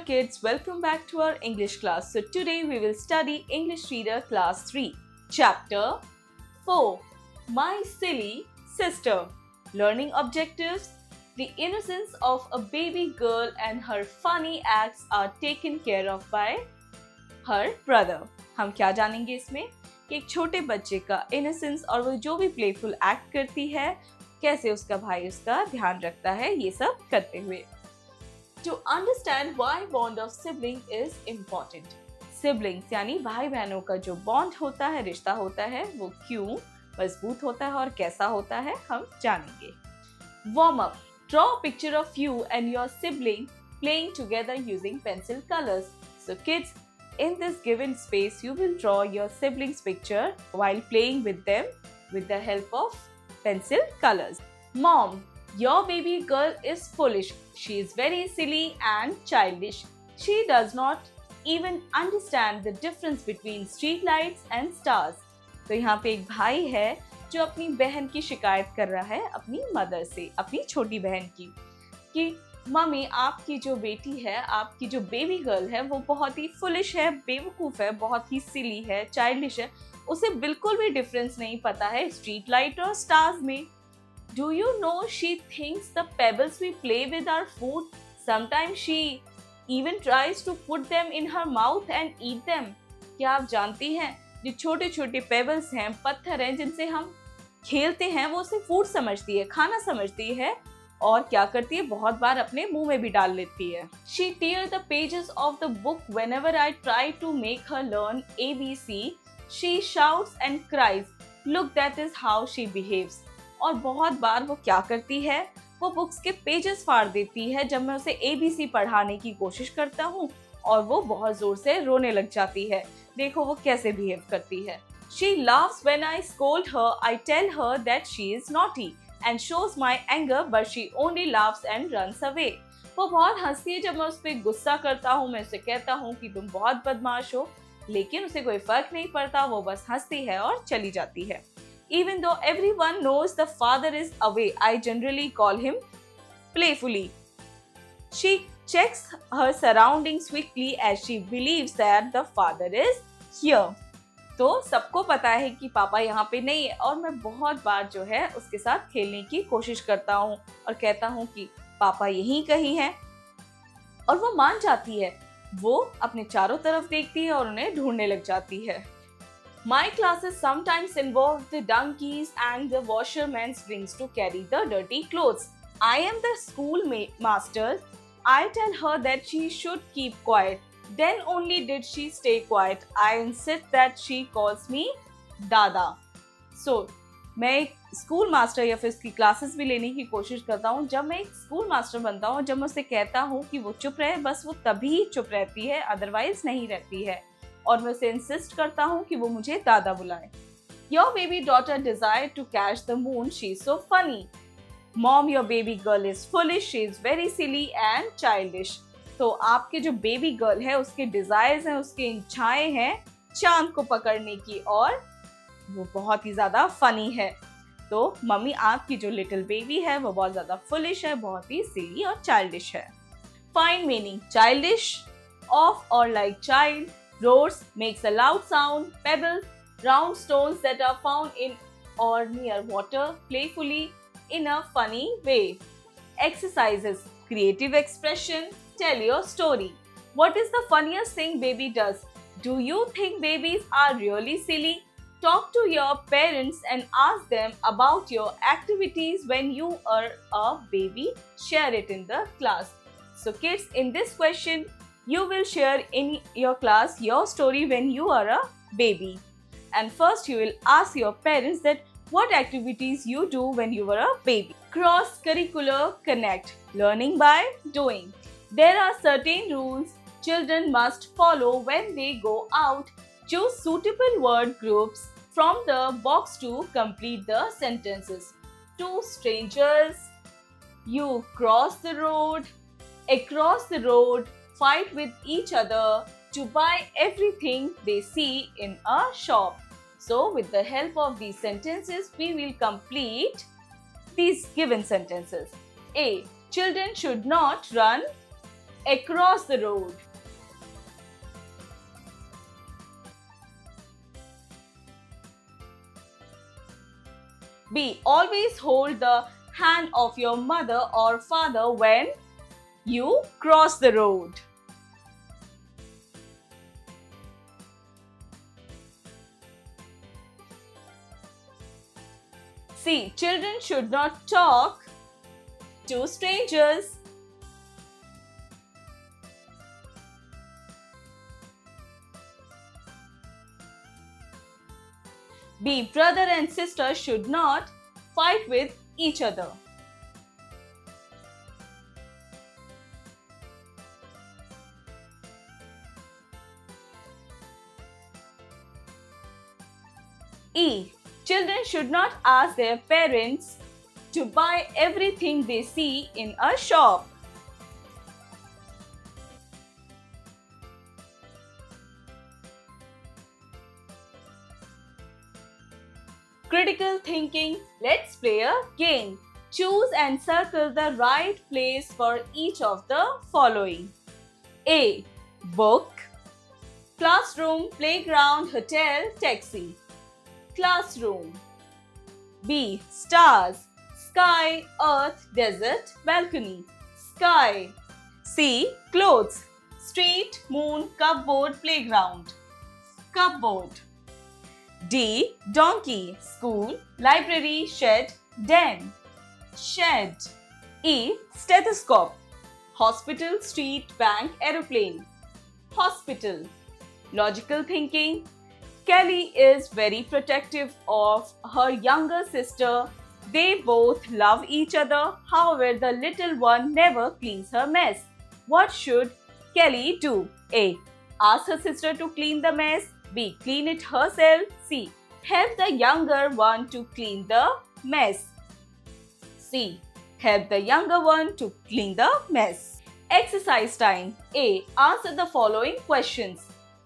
kids, welcome back to our English class. So today we will study English Reader Class 3, Chapter 4, My Silly Sister. Learning objectives. The innocence of a baby girl and her funny acts are taken care of by her brother. हम क्या जानेंगे इसमें कि एक छोटे बच्चे का innocence और वो जो भी playful act करती है, कैसे उसका भाई उसका ध्यान रखता है, ये सब करते हुए. To understand why bond of sibling is important. Siblings यानी भाई बहनों का जो bond होता है, रिश्ता होता है, वो क्यों मजबूत होता है और कैसा होता है, हम जानेंगे. Warm up. Draw a picture of you and your sibling playing together using pencil colors. So kids, in this given space, you will draw your siblings' picture while playing with them with the help of pencil colors. Mom, your baby girl is foolish. She is very silly and childish. She does not even understand the difference between street lights and stars. तो यहाँ पे एक भाई है जो अपनी बहन की शिकायत कर रहा है अपनी मदर से, अपनी छोटी बहन की, कि मम्मी आपकी जो बेटी है, आपकी जो बेबी गर्ल है, वो बहुत ही फुलिश है, बेवकूफ़ है, बहुत ही सिली है, चाइल्डिश है. उसे बिल्कुल भी डिफरेंस नहीं पता है स्ट्रीट लाइट और स्टार्स में. Do you know she thinks the pebbles we play with are food? Sometimes she even tries to put them in her mouth and eat them. क्या आप जानती हैं जो छोटे छोटे पेबल्स हैं, पत्थर हैं जिनसे हम खेलते हैं, वो उसे फूड समझती है, खाना समझती है और क्या करती है, बहुत बार अपने मुंह में भी डाल लेती है. She tears the pages of the book whenever I try to make her learn ABC. She shouts and cries. Look, that is how she behaves. और बहुत बार वो क्या करती है, वो बुक्स के पेजेस फाड़ देती है जब मैं उसे ABC पढ़ाने की कोशिश करता हूँ और वो बहुत जोर से रोने लग जाती है. देखो वो कैसे बिहेव करती है. She laughs when I scold her. I tell her that she is naughty and shows my anger, but she only laughs and runs away. वो बहुत हंसती है जब मैं उस पर गुस्सा करता हूँ, मैं उसे कहता हूँ कि तुम बहुत बदमाश हो, लेकिन उसे कोई फर्क नहीं पड़ता, वो बस हंसती है और चली जाती है. Even though everyone knows the father is away, I generally call him playfully. She checks her surroundings quickly as she believes that the father is here. तो सबको पता है कि पापा यहाँ पे नहीं है और मैं बहुत बार जो है उसके साथ खेलने की कोशिश करता हूँ और कहता हूँ कि पापा यहीं कहीं हैं और वो मान जाती है. वो अपने चारों तरफ देखती है और उन्हें ढूंढने लग जाती है. My classes sometimes involve the donkeys and the washerman's rings to carry the dirty clothes. I am the school master. I tell her that she should keep quiet. Then only did she stay quiet. I insist that she calls me Dada. So, मैं एक school master या फिर इसकी classes भी लेने की कोशिश करता हूँ. जब मैं एक स्कूल मास्टर बनता हूँ, जब मैं उसे कहता हूँ कि वो चुप रहे, बस वो तभी चुप रहती है, अदरवाइज नहीं रहती है. और मैं उसे इंसिस्ट करता हूँ कि वो मुझे दादा बुलाए. Your baby daughter desired to catch the moon. She's so funny. Mom, your baby girl is foolish. She is very silly and childish. तो आपके जो बेबी गर्ल है उसके डिजायर्स हैं, उसकी इच्छाएं हैं चांद को पकड़ने की और वो बहुत ही ज्यादा फनी है. तो मम्मी आपकी जो लिटिल बेबी है वो बहुत ज्यादा फुलिश है, बहुत ही सिली और चाइल्डिश है. Find meaning. चाइल्डिश, ऑफ और like child. Roars, makes a loud sound. Pebbles, round stones that are found in or near water, playfully in a funny way. Exercises, creative expression. Tell your story. What is the funniest thing baby does? Do you think babies are really silly? Talk to your parents and ask them about your activities when you are a baby. Share it in the class. So kids, in this question, you will share in your class your story when you are a baby. And first you will ask your parents that what activities you do when you were a baby. Cross-curricular connect. Learning by doing. There are certain rules children must follow when they go out. Choose suitable word groups from the box to complete the sentences. Two strangers. You cross the road. Across the road. Fight with each other to buy everything they see in a shop. So, with the help of these sentences, we will complete these given sentences. A. Children should not run Across the road. B. Always hold the hand of your mother or father when you cross the road. C. Children should not talk to strangers. B. Brother and sister should not fight with each other. E. Children should not ask their parents to buy everything they see in a shop. Critical thinking. Let's play a game. Choose and circle the right place for each of the following. A. Book. Classroom, playground, hotel, taxi. Classroom. B. Stars. Sky, earth, desert, balcony. Sky. C. Clothes. Street, moon, cupboard, playground. Cupboard. D. Donkey. School, library, shed, den. Shed. E. Stethoscope. Hospital, street, bank, aeroplane. Hospital. Logical thinking. Kelly is very protective of her younger sister. They both love each other. However, the little one never cleans her mess. What should Kelly do? A. Ask her sister to clean the mess. B. Clean it herself. C. Help the younger one to clean the mess. C. Help the younger one to clean the mess. Exercise time. A. Answer the following questions.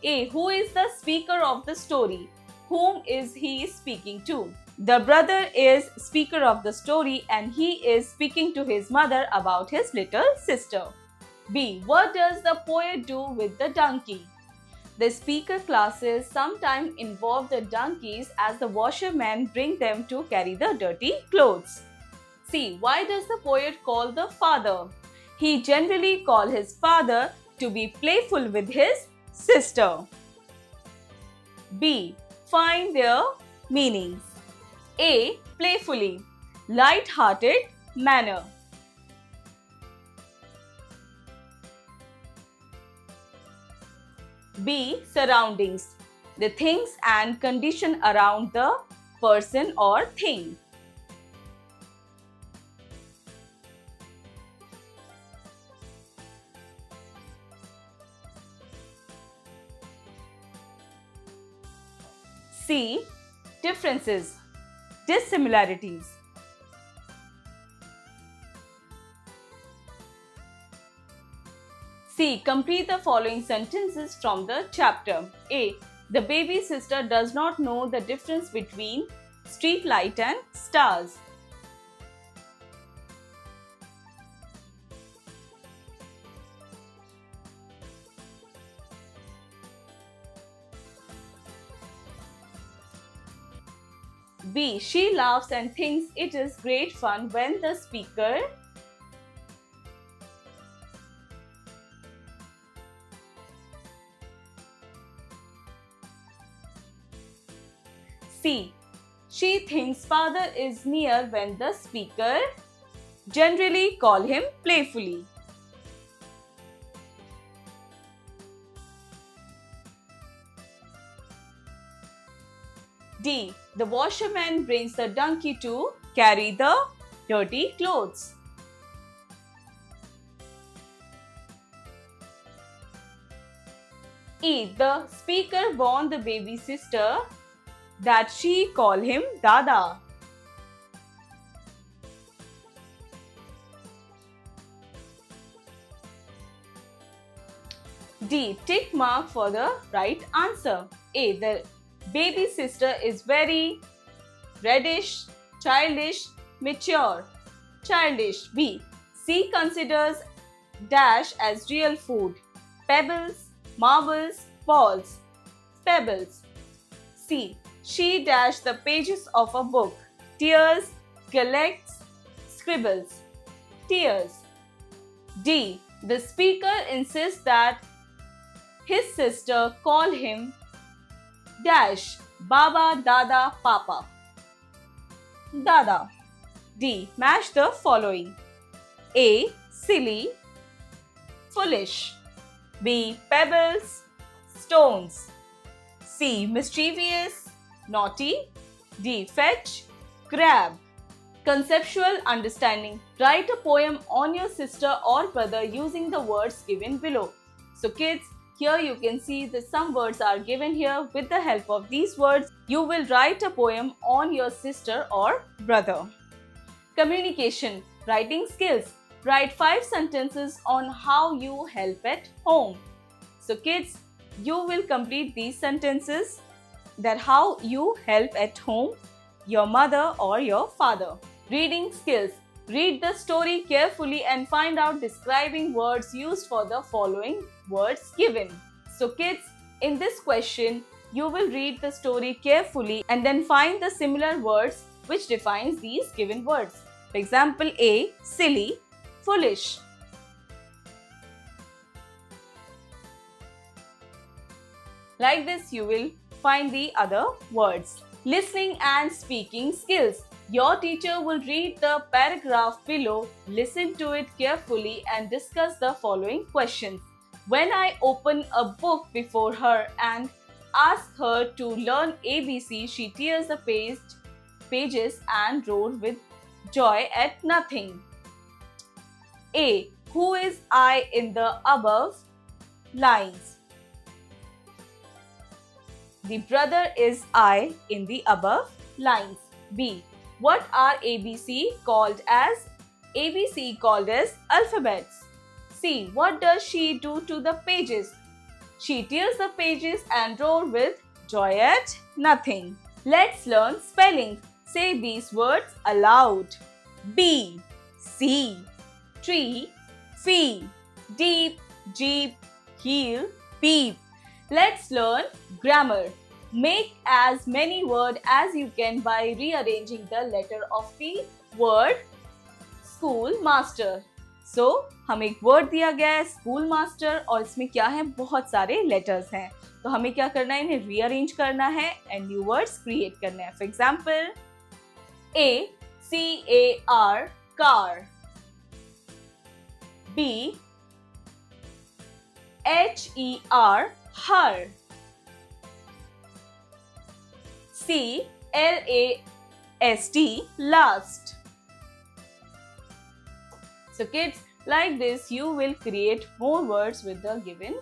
A. Who is the speaker of the story? Whom is he speaking to? The brother is speaker of the story and he is speaking to his mother about his little sister. B. What does the poet do with the donkey? The speaker classes sometimes involve the donkeys as the washermen bring them to carry the dirty clothes. C. Why does the poet call the father? He generally calls his father to be playful with his sister. B. Find their meanings. A. Playfully, light-hearted manner. B. Surroundings, the things and condition around the person or thing. C. Differences, dissimilarities. C. Complete the following sentences from the chapter. A. The baby sister does not know the difference between street light and stars. B. She laughs and thinks it is great fun when the speaker C. She thinks father is near when the speaker generally call him playfully. D. The washerman brings the donkey to carry the dirty clothes. E. The speaker warned the baby sister that she call him Dada. D. Tick mark for the right answer. A. The baby sister is very reddish, childish, mature. Childish. B. C considers dash as real food. Pebbles, marbles, balls. Pebbles. C. She dash the pages of a book. Tears, collects, scribbles. Tears. D. The speaker insists that his sister call him dash Baba, Dada, Papa. Dada. D. Match the following. A. Silly, foolish. B. Pebbles, stones. C. Mischievous, naughty. D. Fetch, grab. Conceptual understanding. Write a poem on your sister or brother using the words given below. So kids, here you can see that some words are given here. With the help of these words, you will write a poem on your sister or brother. Communication. Writing skills. Write 5 sentences on how you help at home. So kids, you will complete these sentences that how you help at home, your mother or your father. Reading skills. Read the story carefully and find out describing words used for the following words given. So kids, in this question, you will read the story carefully and then find the similar words which defines these given words. For example, A. Silly, foolish. Like this, you will find the other words. Listening and speaking skills. Your teacher will read the paragraph below, listen to it carefully and discuss the following questions. When I open a book before her and ask her to learn ABC, she tears the pages and roars with joy at nothing. A. Who is I in the above lines? The brother is I in the above lines. B. What are ABC called as? ABC called as alphabets. C. What does she do to the pages? She tears the pages and roars with joy at nothing. Let's learn spelling. Say these words aloud. B, C, tree, fee, deep, jeep, heel, peep. Let's learn grammar. Make as many words as you can by rearranging the letter of the word school master. So, हमें एक word दिया गया है school master और इसमें क्या है बहुत सारे letters हैं. तो हमें क्या करना है इन्हें rearrange करना है and new words create करना है. For example, A, C-A-R, car. B, H-E-R, her. C, L-A-S-T, last. So kids, like this you will create more words with the given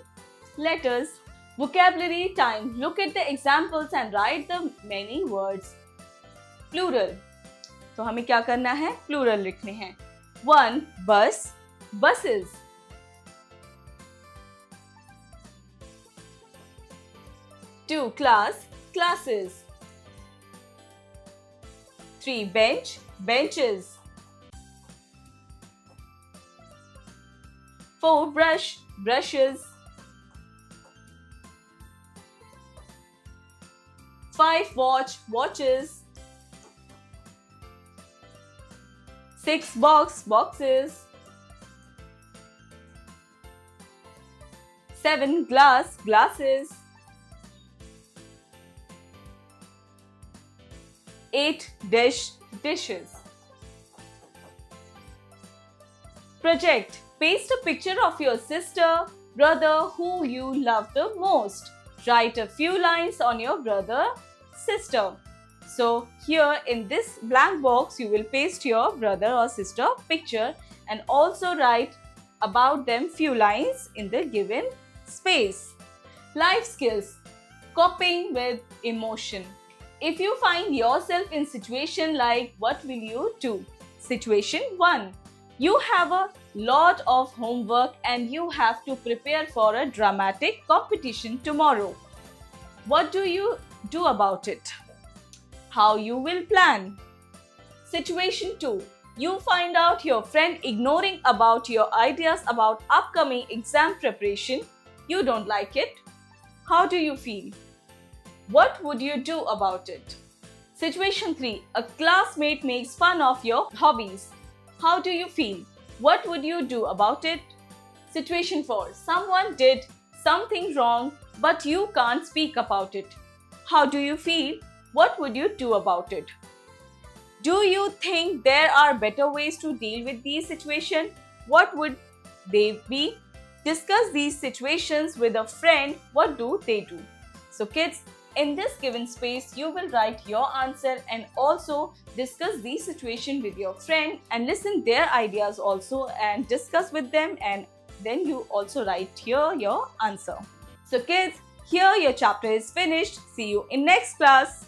letters. Vocabulary time. Look at the examples and write the many words. Plural. तो हमें क्या करना है? Plural लिखने हैं. 1. Bus, buses. 2. Class, classes. 3. Bench, benches. 4. Brush, brushes. 5. Watch, watches. 6. Box, boxes. 7. Glass, glasses. 8. Dish, dishes. Project. Paste a picture of your sister, brother who you love the most. Write a few lines on your brother, sister. So here in this blank box, you will paste your brother or sister picture and also write about them few lines in the given space. Life skills. Coping with emotion. If you find yourself in situation like what will you do? Situation 1. You have a lot of homework and you have to prepare for a dramatic competition tomorrow. What do you do about it? How you will plan? Situation 2. You find out your friend ignoring about your ideas about upcoming exam preparation. You don't like it. How do you feel? What would you do about it? Situation 3. A classmate makes fun of your hobbies. How do you feel? What would you do about it? Situation 4. Someone did something wrong but you can't speak about it. How do you feel? What would you do about it? Do you think there are better ways to deal with these situations? What would they be? Discuss these situations with a friend. What do they do? So kids, in this given space, you will write your answer and also discuss these situations with your friend and listen their ideas also and discuss with them, and then you also write here your answer. So kids, here your chapter is finished. See you in next class.